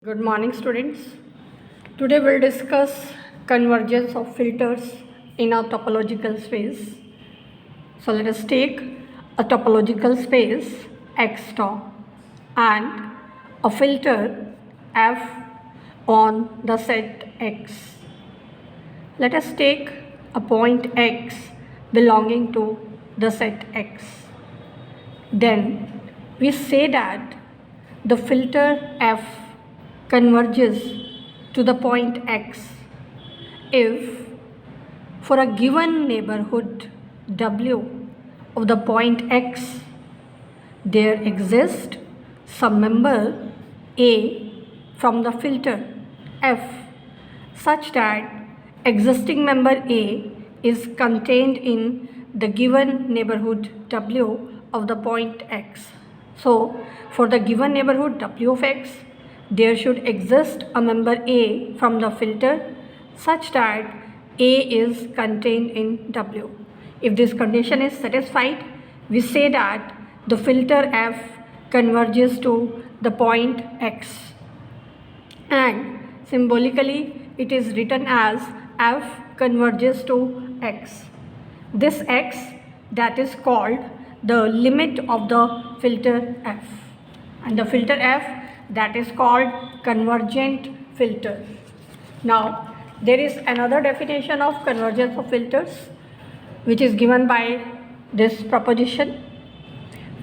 Good morning, students. Today we'll discuss convergence of filters in a topological space. So let us take a topological space X top and a filter F on the set X. Let us take a point X belonging to the set X. Then we say that the filter F converges to the point X if for a given neighborhood W of the point X there exists some member A from the filter F such that existing member A is contained in the given neighborhood W of the point X. So for the given neighborhood W of X, there should exist a member A from the filter such that A is contained in W. If this condition is satisfied, we say that the filter F converges to the point X, and symbolically it is written as F converges to X. This X that is called the limit of the filter F, and the filter F that is called convergent filter. Now there is another definition of convergence of filters which is given by this proposition.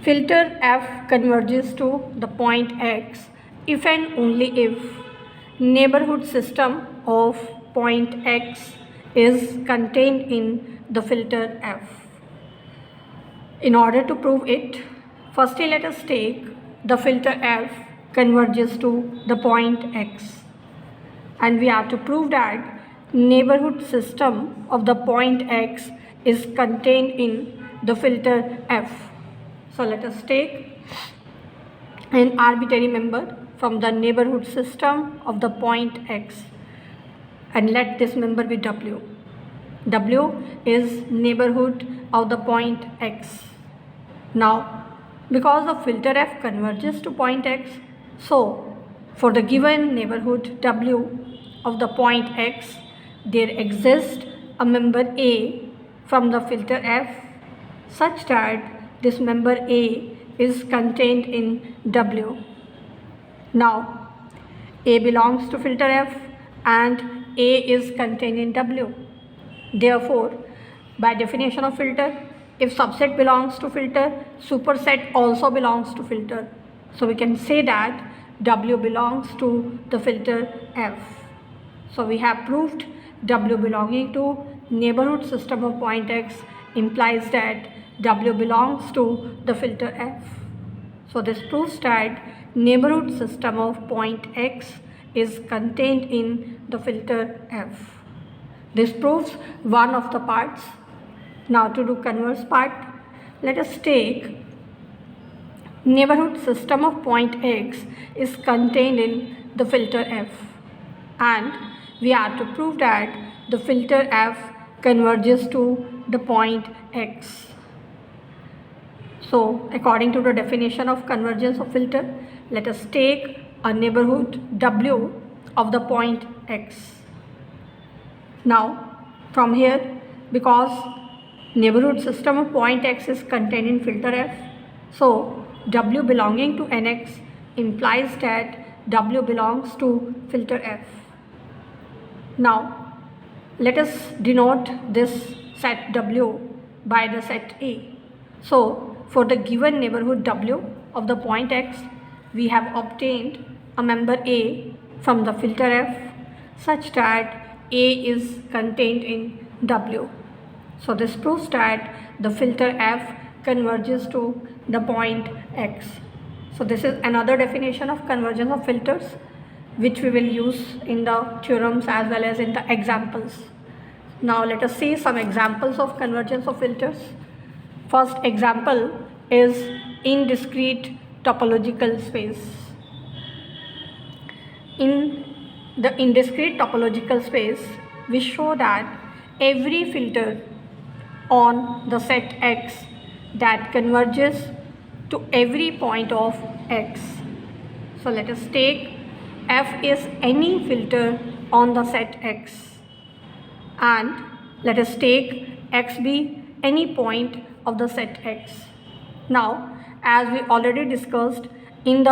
Filter F converges to the point X if and only if neighborhood system of point X is contained in the filter F. In order to prove it, firstly let us take the filter F converges to the point X, and we have to prove that neighborhood system of the point X is contained in the filter F. So let us take an arbitrary member from the neighborhood system of the point X and let this member be W. W is neighborhood of the point X. Now because the filter F converges to point X, so for the given neighborhood W of the point X, there exists a member A from the filter F such that this member A is contained in W. Now A belongs to filter F and A is contained in W. Therefore, by definition of filter, if subset belongs to filter, superset also belongs to filter. So we can say that W belongs to the filter F. So we have proved W belonging to neighborhood system of point X implies that W belongs to the filter F. So this proves that neighborhood system of point X is contained in the filter F. This proves one of the parts. Now to do converse part, let us take neighborhood system of point X is contained in the filter F, and we have to prove that the filter F converges to the point X. So according to the definition of convergence of filter, let us take a neighborhood W of the point X. Now from here, because neighborhood system of point X is contained in filter F, so W belonging to NX implies that W belongs to filter F. Now let us denote this set W by the set A. So for the given neighborhood W of the point X, we have obtained a member A from the filter F such that A is contained in W. So this proves that the filter F converges to the point X. So this is another definition of convergence of filters which we will use in the theorems as well as in the examples. Now let us see some examples of convergence of filters. First example is indiscrete topological space. In the indiscrete topological space, we show that every filter on the set X that converges to every point of X. So let us take f is any filter on the set X, and let us take X be any point of the set X. Now, as we already discussed in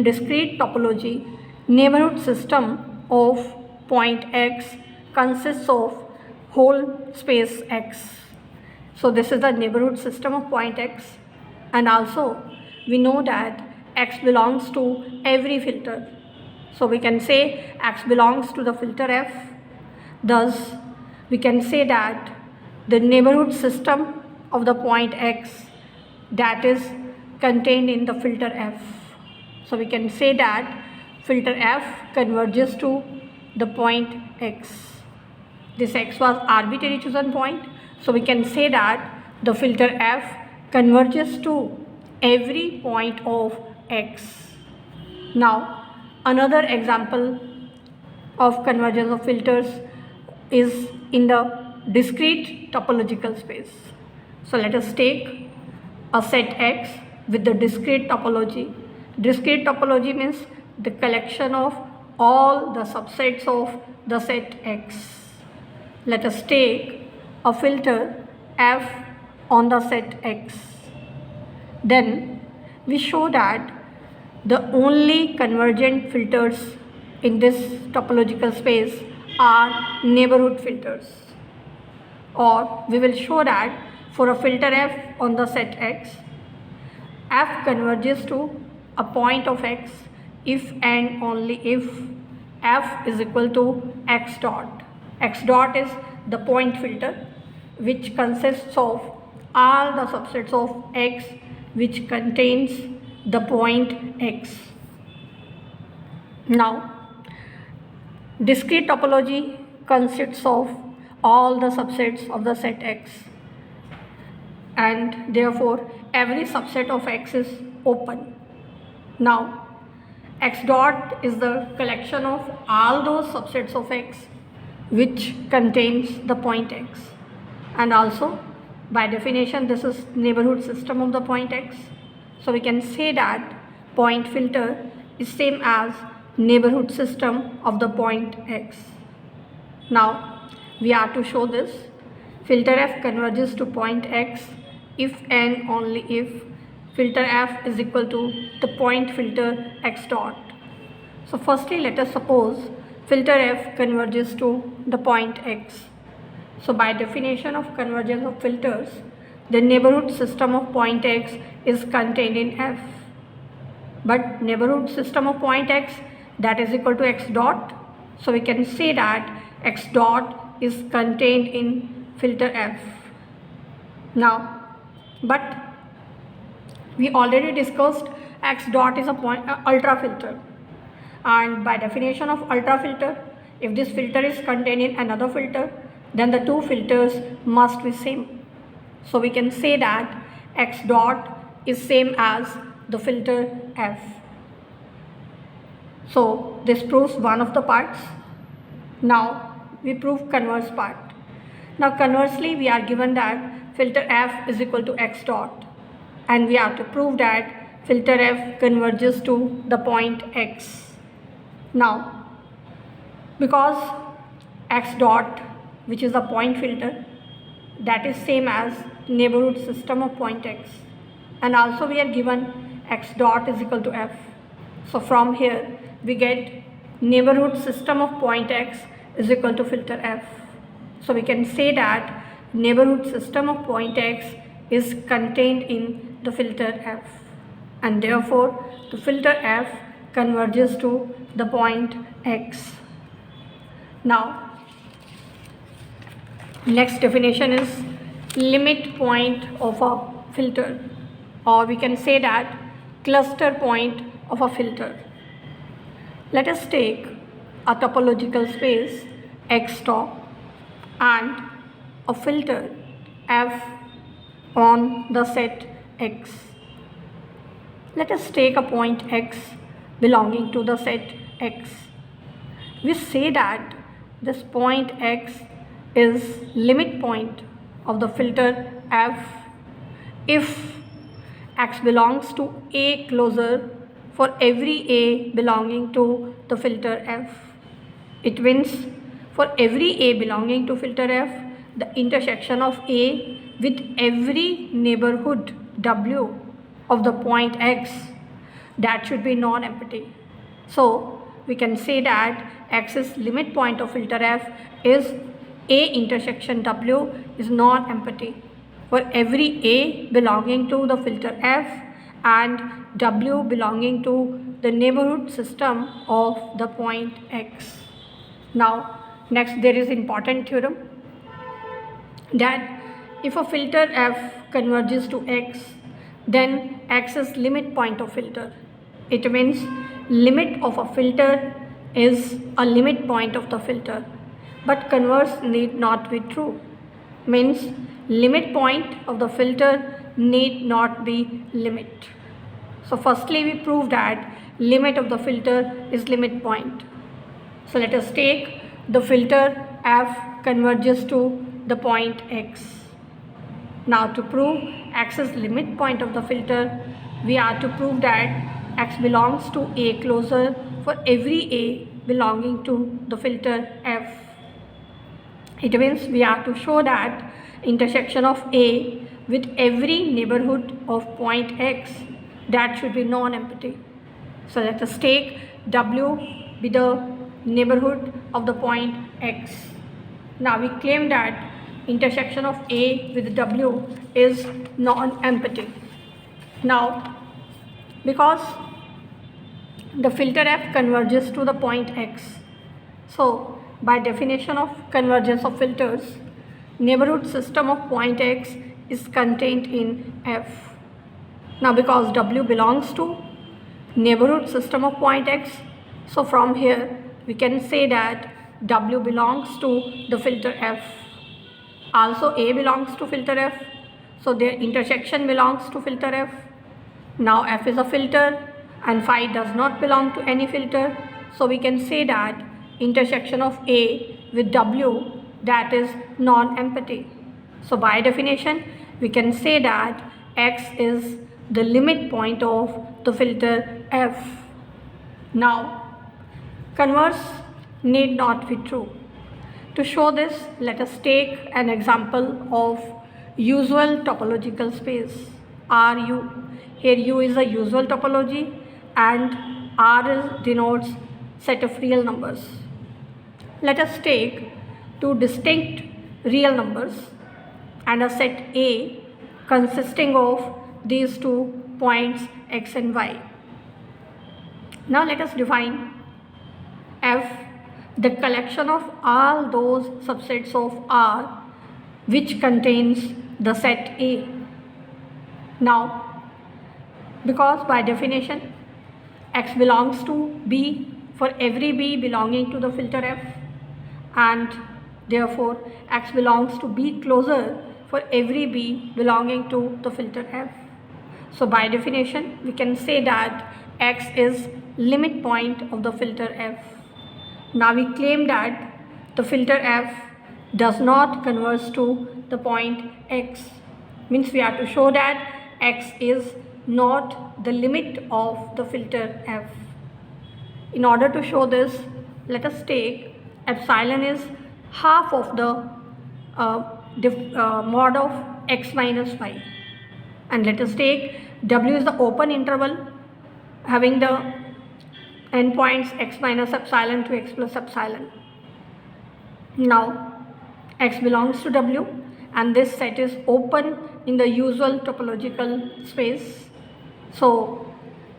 discrete topology, neighborhood system of point X consists of whole space X. So this is the neighborhood system of point X, and also we know that X belongs to every filter. So we can say X belongs to the filter F. Thus, we can say that the neighborhood system of the point X that is contained in the filter F. So we can say that filter F converges to the point X. This X was arbitrary chosen point. So we can say that the filter F converges to every point of X. Now, another example of convergence of filters is in the discrete topological space. So let us take a set X with the discrete topology. Discrete topology means the collection of all the subsets of the set X. Let us take a filter F on the set X. Then we show that the only convergent filters in this topological space are neighborhood filters. Or we will show that for a filter F on the set X, F converges to a point of X if and only if F is equal to X dot. X dot is the point filter which consists of all the subsets of X which contains the point X. Now, discrete topology consists of all the subsets of the set X, and therefore every subset of X is open. Now, X dot is the collection of all those subsets of X which contains the point X, and also by definition this is neighborhood system of the point X. So we can say that point filter is same as neighborhood system of the point X. Now we are to show this. Filter F converges to point X if and only if filter F is equal to the point filter X dot. So firstly, let us suppose filter F converges to the point X. So by definition of convergence of filters, the neighborhood system of point X is contained in F. But neighborhood system of point X that is equal to X dot. So we can say that X dot is contained in filter F. Now, but we already discussed X dot is a point ultra filter, and by definition of ultra filter, if this filter is contained in another filter, then the two filters must be same. So we can say that X dot is same as the filter F. So this proves one of the parts. Now we prove converse part. Now conversely, we are given that filter F is equal to X dot, and we have to prove that filter F converges to the point X. Now, because X dot, which is a point filter, that is same as neighborhood system of point X, and also we are given X dot is equal to F. So from here we get neighborhood system of point X is equal to filter F. So we can say that neighborhood system of point X is contained in the filter F, and therefore the filter F converges to the point X. Now, next definition is limit point of a filter, or we can say that cluster point of a filter. Let us take a topological space X top and a filter F on the set X. Let us take a point X belonging to the set X. We say that this point X is limit point of the filter F if X belongs to A closure for every A belonging to the filter F. It means for every A belonging to filter F, the intersection of A with every neighborhood W of the point X, that should be non-empty. So we can say that X's limit point of filter F is A intersection W is non-empty for every A belonging to the filter F and W belonging to the neighborhood system of the point X. Now next, there is important theorem that if a filter F converges to X, then X is limit point of filter. It means limit of a filter is a limit point of the filter, but converse need not be true. Means limit point of the filter need not be limit. So firstly we prove that limit of the filter is limit point. So let us take the filter F converges to the point X. Now to prove X is limit point of the filter, we are to prove that X belongs to A closure for every A belonging to the filter F. It means we are to show that intersection of A with every neighborhood of point X, that should be non-empty. So let us take W be the neighborhood of the point X. Now we claim that intersection of A with W is non-empty. Now because the filter F converges to the point X, so by definition of convergence of filters, neighborhood system of point X is contained in F. Now because W belongs to neighborhood system of point X, so from here we can say that W belongs to the filter F. Also A belongs to filter F, so their intersection belongs to filter F. Now F is a filter and phi does not belong to any filter, so we can say that intersection of A with W, that is non-empty. So by definition we can say that X is the limit point of the filter F. Now converse need not be true. To show this, let us take an example of usual topological space RU. Here U is a usual topology and R denotes set of real numbers. Let us take two distinct real numbers and a set A consisting of these 2 points X and Y. Now let us define F, the collection of all those subsets of R which contains the set A. Now because by definition X belongs to B for every B belonging to the filter F, and therefore X belongs to B closure for every B belonging to the filter F. So by definition we can say that X is limit point of the filter F. Now we claim that the filter F does not converge to the point X. Means we have to show that X is not the limit of the filter F. In order to show this, let us take epsilon is half of the mod of X minus Y, and let us take W is the open interval having the endpoints X minus epsilon to X plus epsilon. Now X belongs to W and this set is open in the usual topological space, so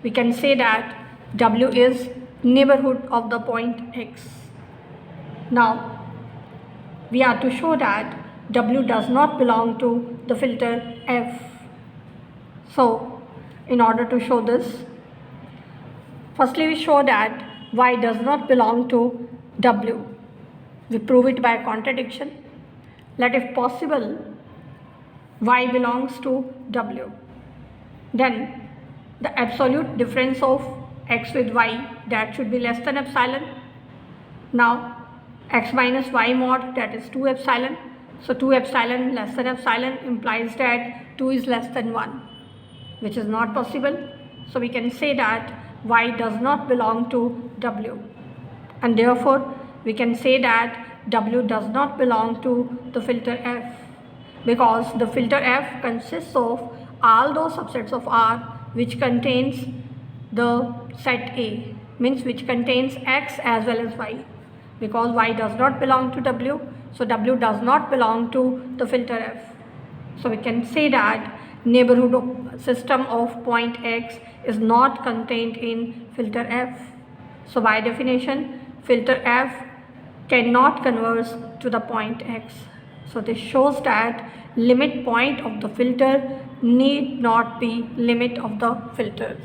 we can say that W is neighborhood of the point X. Now we are to show that W does not belong to the filter F. So in order to show this, firstly we show that Y does not belong to W. We prove it by contradiction. Let if possible Y belongs to W, then the absolute difference of X with Y, that should be less than epsilon. Now X minus Y mod, that is 2 epsilon. So 2 epsilon less than epsilon implies that 2 is less than 1, which is not possible. So we can say that Y does not belong to W. and therefore we can say that W does not belong to the filter F, because the filter F consists of all those subsets of R which contains the set A, means which contains X as well as Y. Because Y does not belong to W, so W does not belong to the filter F. So we can say that neighborhood system of point X is not contained in filter F. So by definition, filter F cannot converge to the point X. So this shows that limit point of the filter need not be limit of the filter.